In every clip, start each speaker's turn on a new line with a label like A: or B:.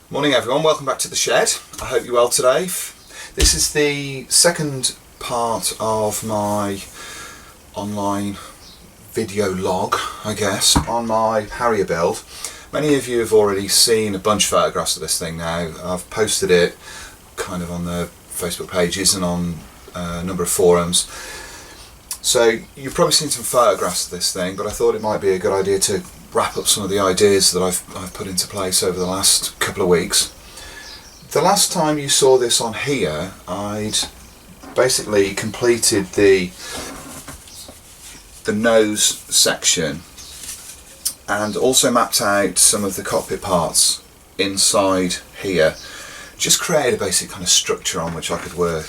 A: Morning everyone, welcome back to the shed. I hope you're well today. This is the second part of my online video log, I guess, on my Harrier build. Many of you have already seen a bunch of photographs of this thing now. I've posted it kind of on the Facebook pages and on a number of forums. So you've probably seen some photographs of this thing, but I thought it might be a good idea to wrap up some of the ideas that I've put into place over the last couple of weeks. The last time you saw this on here, I'd basically completed the nose section and also mapped out some of the cockpit parts inside here. Just created a basic kind of structure on which I could work.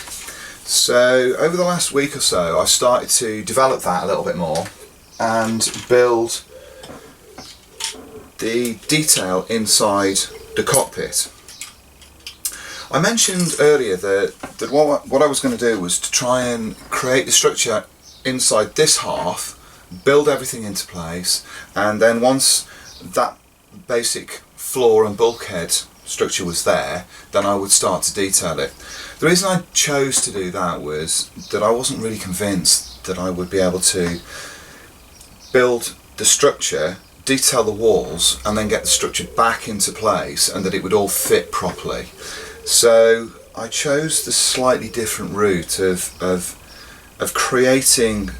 A: So over the last week or so, I started to develop that a little bit more and build the detail inside the cockpit. I mentioned earlier that what I was going to do was to try and create the structure inside this half, build everything into place, and then once that basic floor and bulkhead structure was there, then I would start to detail it. The reason I chose to do that was that I wasn't really convinced that I would be able to build the structure, detail the walls, and then get the structure back into place and that it would all fit properly. So I chose the slightly different route of creating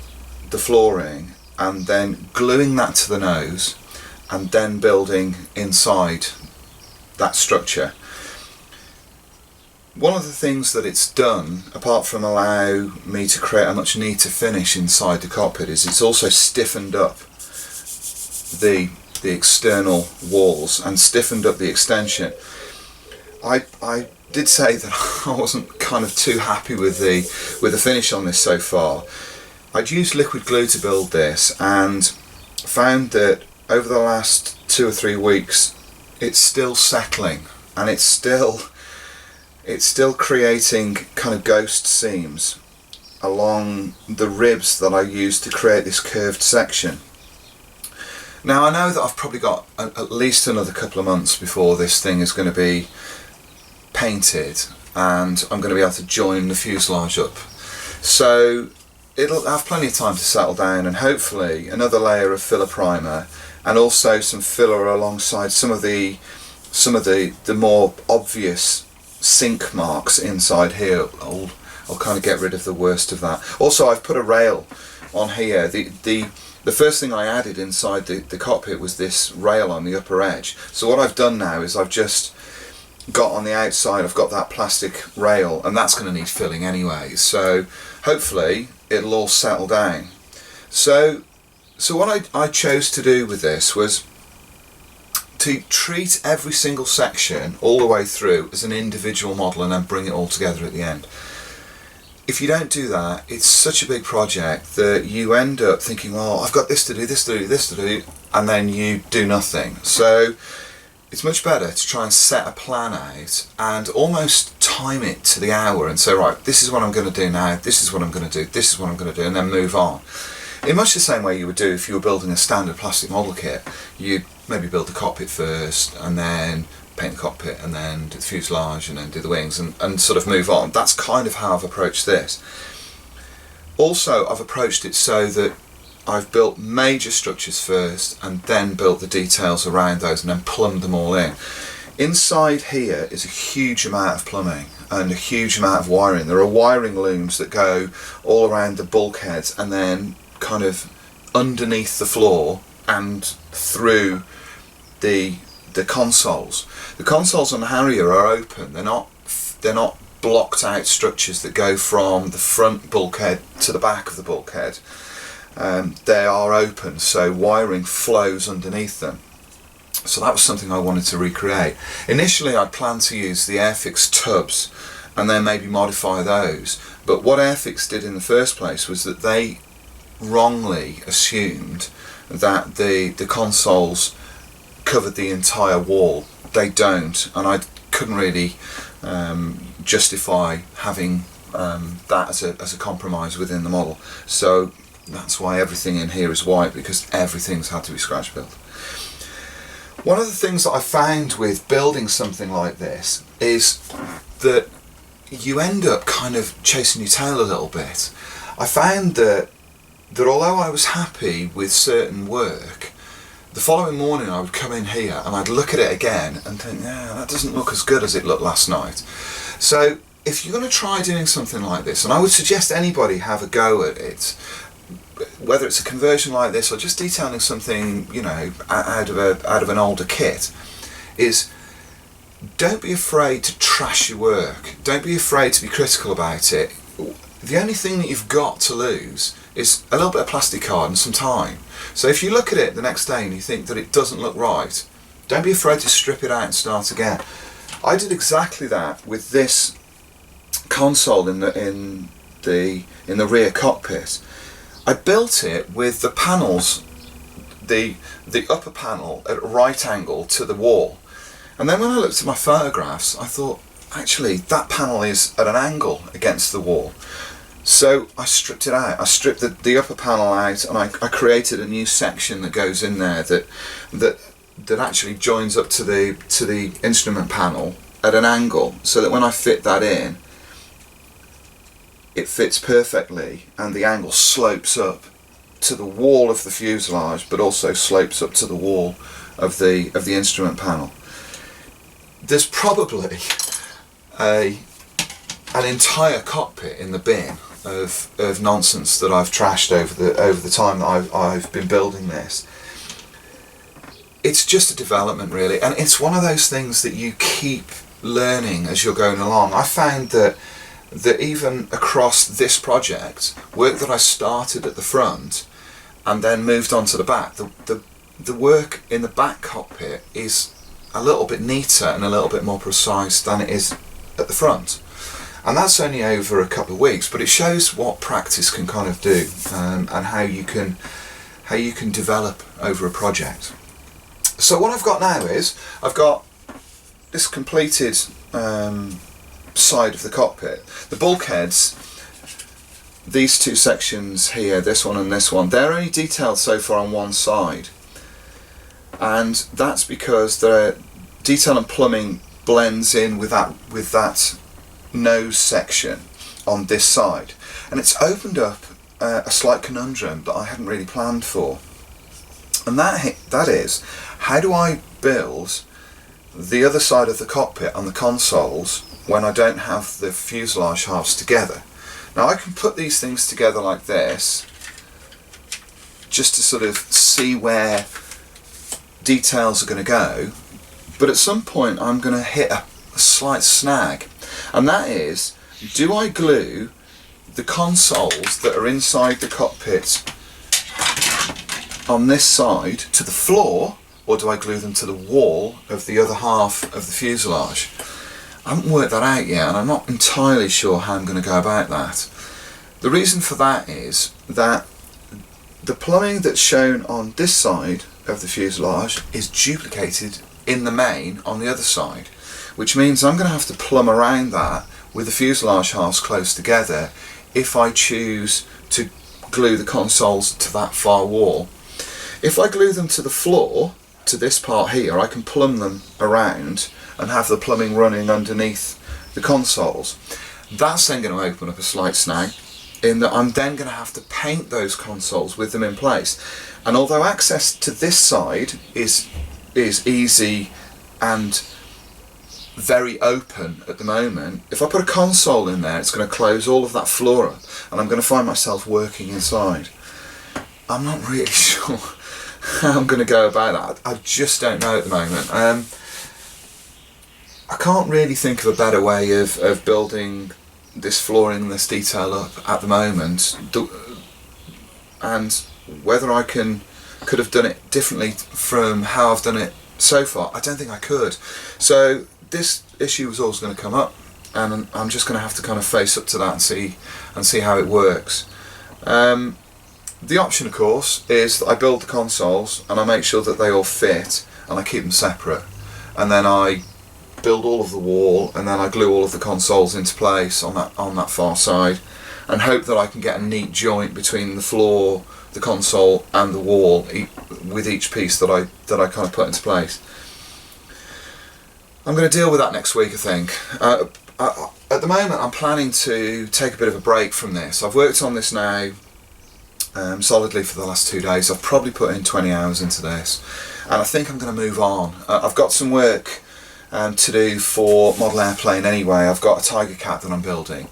A: the flooring and then gluing that to the nose and then building inside that structure. One of the things that it's done, apart from allow me to create a much neater finish inside the cockpit, is it's also stiffened up the external walls and stiffened up the extension. I did say that I wasn't kind of too happy with the finish on this so far. I'd used liquid glue to build this and found that over the last 2 or 3 weeks it's still settling and it's still creating kind of ghost seams along the ribs that I used to create this curved section. Now I know that I've probably got at least another couple of months before this thing is going to be painted and I'm going to be able to join the fuselage up. So it'll have plenty of time to settle down, and hopefully another layer of filler primer and also some filler alongside some of the more obvious sink marks inside here. I'll kind of get rid of the worst of that. Also, I've put a rail on here. The first thing I added inside the cockpit was this rail on the upper edge. So what I've done now is I've just got on the outside, I've got that plastic rail, and that's going to need filling anyway. So hopefully it'll all settle down. So what I chose to do with this was to treat every single section all the way through as an individual model and then bring it all together at the end. If you don't do that, it's such a big project that you end up thinking, well, I've got this to do, this to do, this to do, and then you do nothing. So it's much better to try and set a plan out and almost time it to the hour and say, right, this is what I'm going to do now, this is what I'm going to do, this is what I'm going to do, and then move on. In much the same way you would do if you were building a standard plastic model kit. You'd maybe build the cockpit first and then paint the cockpit and then do the fuselage and then do the wings and sort of move on. That's kind of how I've approached this. Also, I've approached it so that I've built major structures first and then built the details around those and then plumbed them all in. Inside here is a huge amount of plumbing and a huge amount of wiring. There are wiring looms that go all around the bulkheads and then kind of underneath the floor and through the consoles. The consoles on the Harrier are open. They're not blocked out structures that go from the front bulkhead to the back of the bulkhead. They are open, so wiring flows underneath them. So that was something I wanted to recreate. Initially I planned to use the Airfix tubs and then maybe modify those, but what Airfix did in the first place was that they wrongly assumed that the consoles covered the entire wall. They don't, and I couldn't really justify having that as a compromise within the model. So that's why everything in here is white, because everything's had to be scratch built. One of the things that I found with building something like this is that you end up kind of chasing your tail a little bit. I found that although I was happy with certain work, the following morning I would come in here and I'd look at it again and think, yeah, that doesn't look as good as it looked last night. So if you're going to try doing something like this, and I would suggest anybody have a go at it, whether it's a conversion like this or just detailing something, you know, out of an older kit, is don't be afraid to trash your work. Don't be afraid to be critical about it. The only thing that you've got to lose is a little bit of plastic card and some time. So if you look at it the next day and you think that it doesn't look right, don't be afraid to strip it out and start again. I did exactly that with this console in the rear cockpit. I built it with the panels, the upper panel at a right angle to the wall. And then when I looked at my photographs, I thought, actually, that panel is at an angle against the wall. So I stripped it out. I stripped the upper panel out, and I created a new section that goes in there that actually joins up to the instrument panel at an angle, so that when I fit that in, it fits perfectly, and the angle slopes up to the wall of the fuselage, but also slopes up to the wall of the instrument panel. There's probably an entire cockpit in the bin of nonsense that I've trashed over the time that I've been building this. It's just a development, really, and it's one of those things that you keep learning as you're going along. I found that even across this project, work that I started at the front and then moved on to the back, the work in the back cockpit is a little bit neater and a little bit more precise than it is at the front. And that's only over a couple of weeks, but it shows what practice can kind of do, and how you can develop over a project. So what I've got now is I've got this completed side of the cockpit. The bulkheads, these two sections here, this one and this one, they're only detailed so far on one side, and that's because the detail and plumbing blends in with that nose section on this side, and it's opened up a slight conundrum that I hadn't really planned for, and that is, how do I build the other side of the cockpit on the consoles when I don't have the fuselage halves together? Now I can put these things together like this just to sort of see where details are going to go, but at some point I'm going to hit a slight snag, and that is, do I glue the consoles that are inside the cockpit on this side to the floor, or do I glue them to the wall of the other half of the fuselage? I haven't worked that out yet, and I'm not entirely sure how I'm going to go about that. The reason for that is that the plumbing that's shown on this side of the fuselage is duplicated in the main on the other side, which means I'm going to have to plumb around that with the fuselage halves close together if I choose to glue the consoles to that far wall. If I glue them to the floor, to this part here, I can plumb them around and have the plumbing running underneath the consoles. That's then going to open up a slight snag, in that I'm then going to have to paint those consoles with them in place. And although access to this side is easy and very open at the moment, if I put a console in there, it's going to close all of that floor up, and I'm going to find myself working inside. I'm not really sure how I'm going to go about that. I just don't know at the moment. I can't really think of a better way of building this flooring, this detail up at the moment, and whether I could have done it differently from how I've done it so far, I don't think I could. So this issue was always going to come up, and I'm just going to have to kind of face up to that and see how it works. The option, of course, is that I build the consoles and I make sure that they all fit and I keep them separate, and then I build all of the wall and then I glue all of the consoles into place on that far side, and hope that I can get a neat joint between the the console and the wall with each piece that I kind of put into place. I'm going to deal with that next week, I think. At the moment I'm planning to take a bit of a break from this. I've worked on this now solidly for the last 2 days. I've probably put in 20 hours into this, and I think I'm going to move on. I've got some work to do for model airplane anyway. I've got a Tiger Cat that I'm building,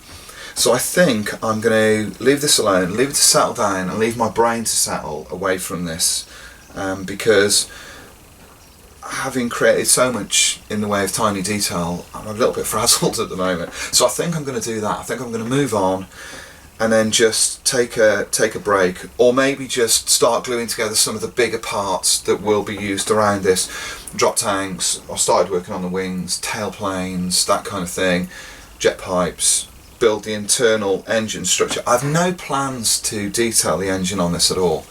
A: so I think I'm going to leave this alone, leave it to settle down, and leave my brain to settle away from this, because having created so much in the way of tiny detail, I'm a little bit frazzled at the moment. So I think I'm going to do that. I think I'm going to move on and then just take a break, or maybe just start gluing together some of the bigger parts that will be used around this. Drop tanks, I started working on the wings, tailplanes, that kind of thing, jet pipes, build the internal engine structure. I've no plans to detail the engine on this at all.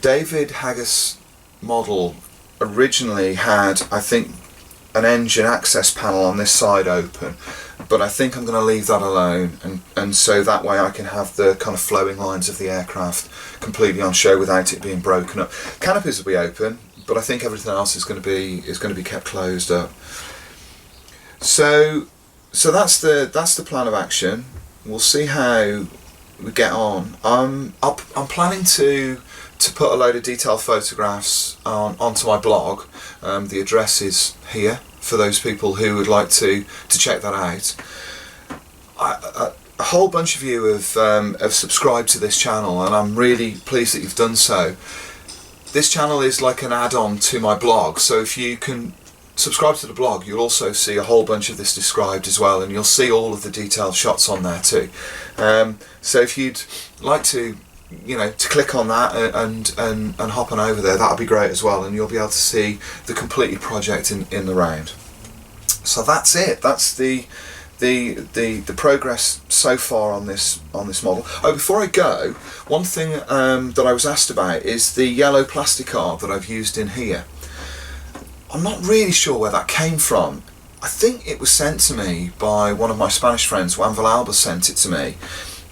A: David Haggis' model originally had, I think, an engine access panel on this side open, but I think I'm going to leave that alone, and so that way I can have the kind of flowing lines of the aircraft completely on show without it being broken up. Canopies will be open, but I think everything else is going to be kept closed up. So that's the plan of action. We'll see how we get on. I'm planning to put a load of detailed photographs onto my blog. The address is here for those people who would like to check that out. A whole bunch of you have subscribed to this channel, and I'm really pleased that you've done so. This channel is like an add-on to my blog, so if you can subscribe to the blog, you'll also see a whole bunch of this described as well, and you'll see all of the detailed shots on there too. So if you'd like to, to click on that and hop on over there, that'll be great as well, and you'll be able to see the completed project in the round. So that's it. That's the progress so far on this model. Oh, before I go, one thing that I was asked about is the yellow plastic card that I've used in here. I'm not really sure where that came from. I think it was sent to me by one of my Spanish friends. Juan Villalba sent it to me,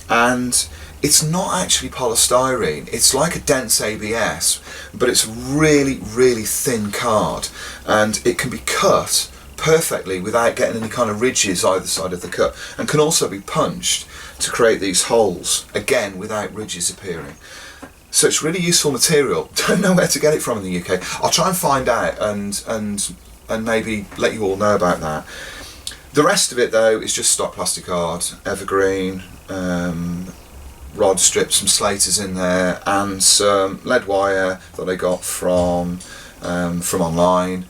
A: and it's not actually polystyrene. It's like a dense ABS, but it's really, really thin card, and it can be cut perfectly without getting any kind of ridges either side of the cut, and can also be punched to create these holes, again without ridges appearing. So it's really useful material. Don't know where to get it from in the UK. I'll try and find out and maybe let you all know about that. The rest of it though is just stock plastic card, evergreen, rod strips, some slaters in there, and some lead wire that I got from online,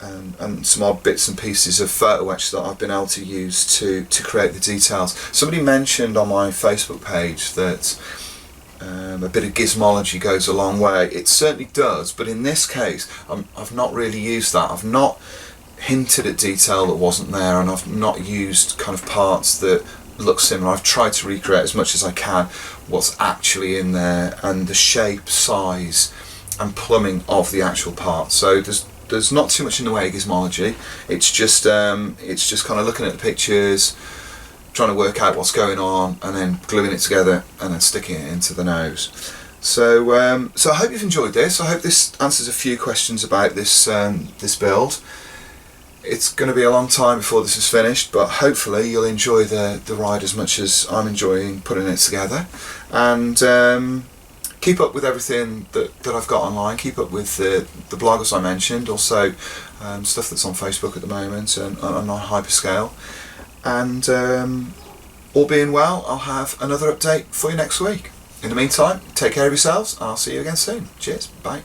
A: and some odd bits and pieces of photo etch that I've been able to use to create the details. Somebody mentioned on my Facebook page that a bit of gizmology goes a long way. It certainly does, but in this case I've not really used that. I've not hinted at detail that wasn't there, and I've not used kind of parts that look similar. I've tried to recreate as much as I can what's actually in there, and the shape, size and plumbing of the actual part. So there's not too much in the way of gizmology. It's just kind of looking at the pictures, trying to work out what's going on, and then gluing it together and then sticking it into the nose. So I hope you've enjoyed this. I hope this answers a few questions about this this build. It's going to be a long time before this is finished, but hopefully you'll enjoy the ride as much as I'm enjoying putting it together. And keep up with everything that I've got online. Keep up with the blog, as I mentioned, also stuff that's on Facebook at the moment and on Hyperscale. And all being well, I'll have another update for you next week. In the meantime, take care of yourselves, and I'll see you again soon. Cheers, bye.